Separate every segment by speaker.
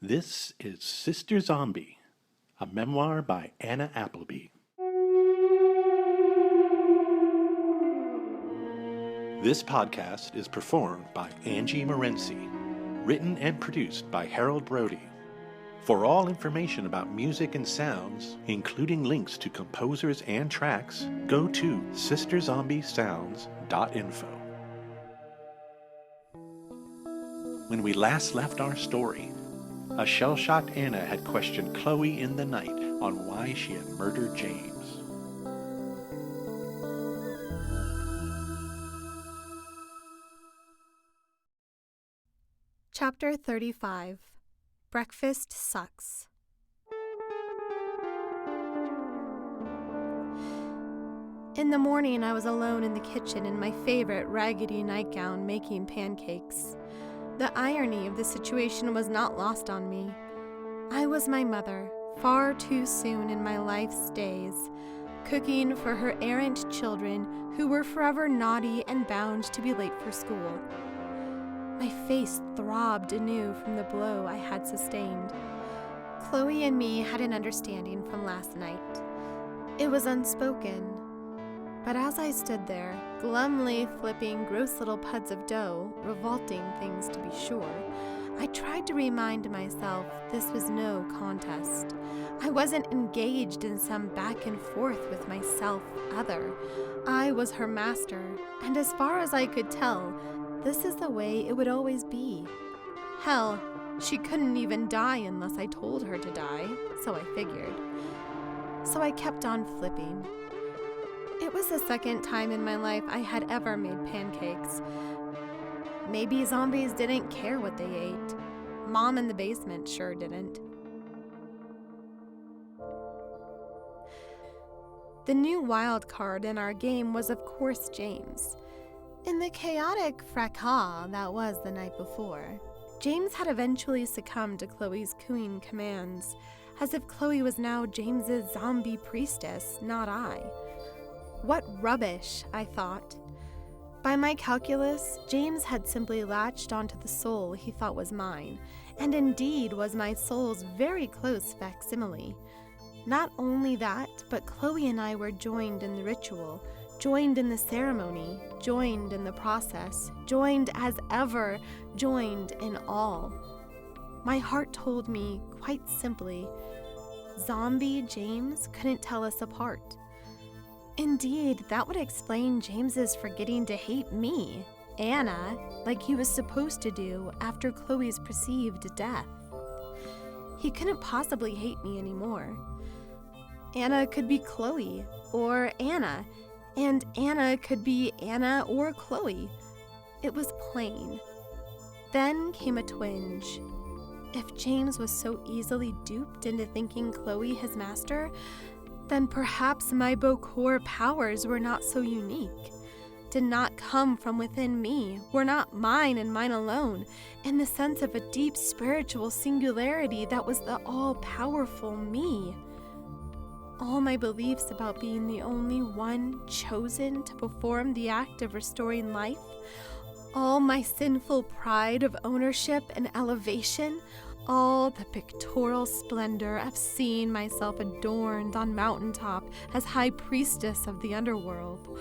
Speaker 1: This is Sister Zombie, a memoir by Anna Appleby. This podcast is performed by Angie Morency, written and produced by Harold Brody. For all information about music and sounds, including links to composers and tracks, go to sisterzombiessounds.info. When we last left our story, a shell-shocked Anna had questioned Chloe in the night on why she had murdered James.
Speaker 2: Chapter 35. Breakfast Sucks. In the morning, I was alone in the kitchen in my favorite raggedy nightgown making pancakes. The irony of the situation was not lost on me. I was my mother, far too soon in my life's days, cooking for her errant children who were forever naughty and bound to be late for school. My face throbbed anew from the blow I had sustained. Chloe and me had an understanding from last night. It was unspoken, but as I stood there, glumly flipping gross little puds of dough, revolting things to be sure, I tried to remind myself this was no contest. I wasn't engaged in some back and forth with myself other. I was her master, and as far as I could tell, this is the way it would always be. Hell, she couldn't even die unless I told her to die, so I figured. So I kept on flipping. It was the second time in my life I had ever made pancakes. Maybe zombies didn't care what they ate. Mom in the basement sure didn't. The new wild card in our game was, of course, James. In the chaotic fracas that was the night before, James had eventually succumbed to Chloe's cooing commands, as if Chloe was now James's zombie priestess, not I. What rubbish, I thought. By my calculus, James had simply latched onto the soul he thought was mine, and indeed was my soul's very close facsimile. Not only that, but Chloe and I were joined in the ritual, joined in the ceremony, joined in the process, joined as ever, joined in all. My heart told me, quite simply, Zombie James couldn't tell us apart. Indeed, that would explain James's forgetting to hate me, Anna, like he was supposed to do after Chloe's perceived death. He couldn't possibly hate me anymore. Anna could be Chloe, or Anna, and Anna could be Anna or Chloe. It was plain. Then came a twinge. If James was so easily duped into thinking Chloe his master, then perhaps my Bokor powers were not so unique, did not come from within me, were not mine and mine alone, in the sense of a deep spiritual singularity that was the all-powerful me. All my beliefs about being the only one chosen to perform the act of restoring life, all my sinful pride of ownership and elevation, all the pictorial splendor of seeing myself adorned on mountaintop as high priestess of the underworld.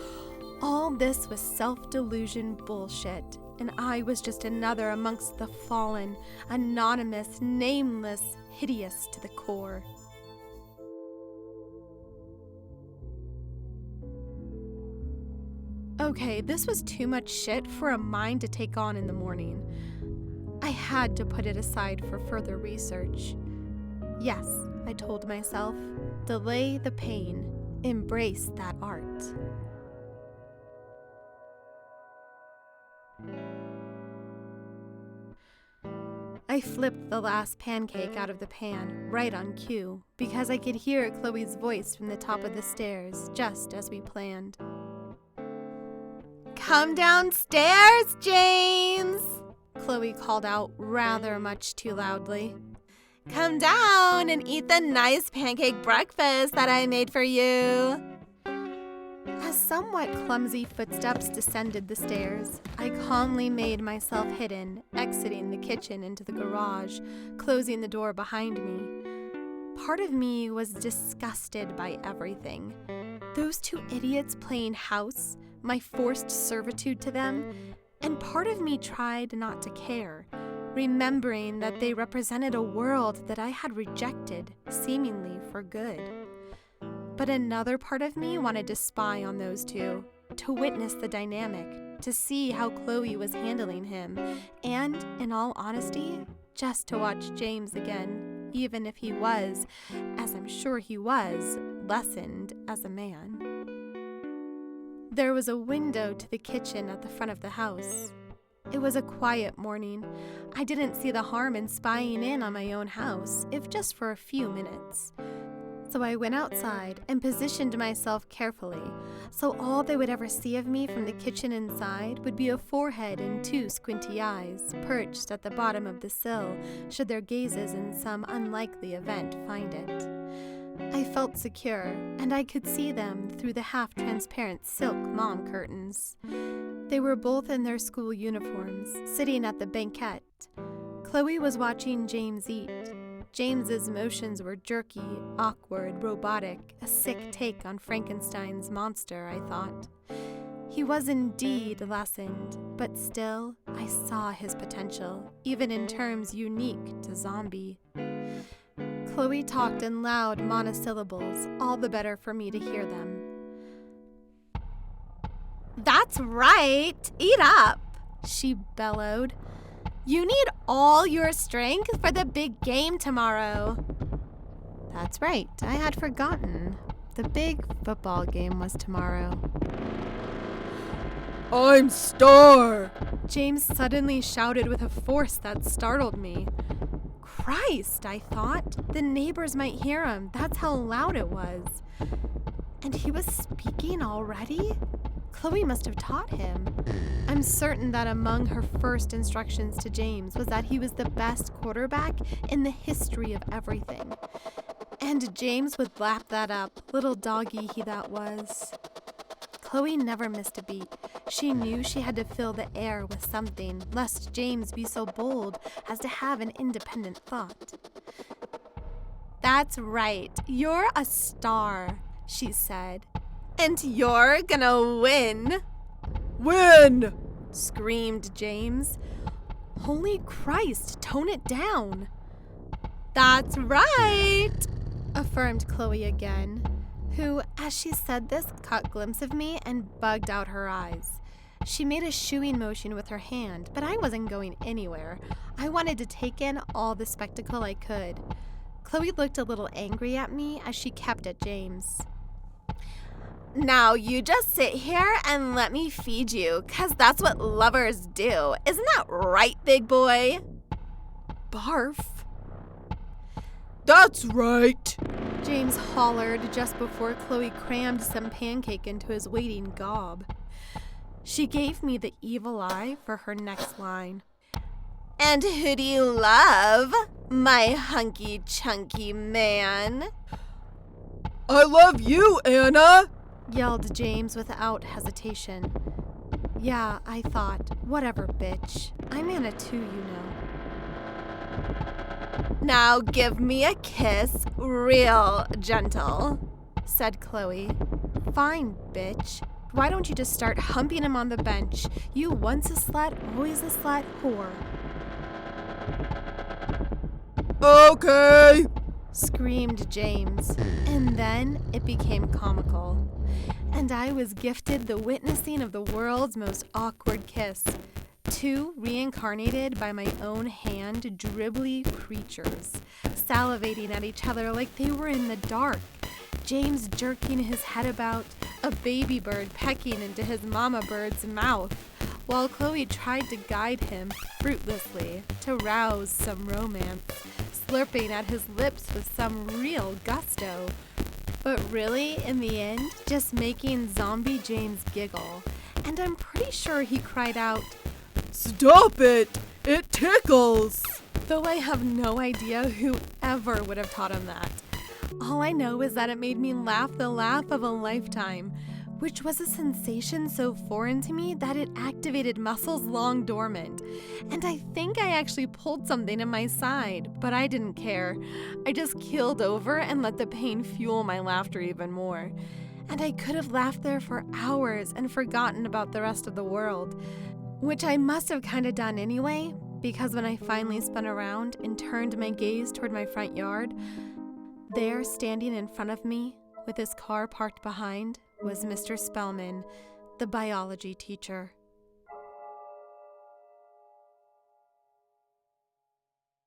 Speaker 2: All this was self-delusion bullshit, and I was just another amongst the fallen, anonymous, nameless, hideous to the core. Okay, this was too much shit for a mind to take on in the morning. I had to put it aside for further research. Yes, I told myself, delay the pain, embrace that art. I flipped the last pancake out of the pan, right on cue, because I could hear Chloe's voice from the top of the stairs, just as we planned. "Come downstairs, James!" Chloe called out rather much too loudly. "Come down and eat the nice pancake breakfast that I made for you." As somewhat clumsy footsteps descended the stairs, I calmly made myself hidden, exiting the kitchen into the garage, closing the door behind me. Part of me was disgusted by everything. Those two idiots playing house, my forced servitude to them, and part of me tried not to care, remembering that they represented a world that I had rejected, seemingly for good. But another part of me wanted to spy on those two, to witness the dynamic, to see how Chloe was handling him, and, in all honesty, just to watch James again, even if he was, as I'm sure he was, lessened as a man. There was a window to the kitchen at the front of the house. It was a quiet morning. I didn't see the harm in spying in on my own house, if just for a few minutes. So I went outside and positioned myself carefully, so all they would ever see of me from the kitchen inside would be a forehead and two squinty eyes perched at the bottom of the sill, should their gazes in some unlikely event find it. I felt secure, and I could see them through the half-transparent silk mom curtains. They were both in their school uniforms, sitting at the banquette. Chloe was watching James eat. James's motions were jerky, awkward, robotic, a sick take on Frankenstein's monster, I thought. He was indeed lessened, but still, I saw his potential, even in terms unique to zombie. Chloe talked in loud monosyllables, all the better for me to hear them. "That's right! Eat up!" she bellowed. "You need all your strength for the big game tomorrow." That's right, I had forgotten. The big football game was tomorrow. "I'm Star!" James suddenly shouted with a force that startled me. Christ, I thought. The neighbors might hear him. That's how loud it was. And he was speaking already? Chloe must have taught him. I'm certain that among her first instructions to James was that he was the best quarterback in the history of everything. And James would lap that up, little doggy he that was. Chloe never missed a beat. She knew she had to fill the air with something, lest James be so bold as to have an independent thought. "That's right, you're a star," she said. "And you're gonna win." "Win!" screamed James. Holy Christ, tone it down. "That's right," affirmed Chloe again, who, as she said this, caught a glimpse of me and bugged out her eyes. She made a shooing motion with her hand, but I wasn't going anywhere. I wanted to take in all the spectacle I could. Chloe looked a little angry at me as she kept at James. "Now you just sit here and let me feed you, 'cause that's what lovers do. Isn't that right, big boy?" Barf. "That's right," James hollered just before Chloe crammed some pancake into his waiting gob. She gave me the evil eye for her next line. "And who do you love, my hunky chunky man?" "I love you, Anna!" yelled James without hesitation. Yeah, I thought, whatever, bitch. I'm Anna too, you know. "Now give me a kiss, real gentle," said Chloe. "Fine, bitch. Why don't you just start humping him on the bench? You once a slut, always a slut, whore." "Okay," screamed James. And then it became comical. And I was gifted the witnessing of the world's most awkward kiss. Two reincarnated by my own hand dribbly creatures, salivating at each other like they were in the dark. James jerking his head about, a baby bird pecking into his mama bird's mouth, while Chloe tried to guide him fruitlessly to rouse some romance, slurping at his lips with some real gusto. But really, in the end, just making zombie James giggle. And I'm pretty sure he cried out, "Stop it! It tickles!" Though I have no idea who ever would have taught him that. All I know is that it made me laugh the laugh of a lifetime, which was a sensation so foreign to me that it activated muscles long dormant. And I think I actually pulled something in my side, but I didn't care. I just keeled over and let the pain fuel my laughter even more. And I could have laughed there for hours and forgotten about the rest of the world, which I must have kind of done anyway, because when I finally spun around and turned my gaze toward my front yard, there, standing in front of me, with his car parked behind, was Mr. Spellman, the biology teacher.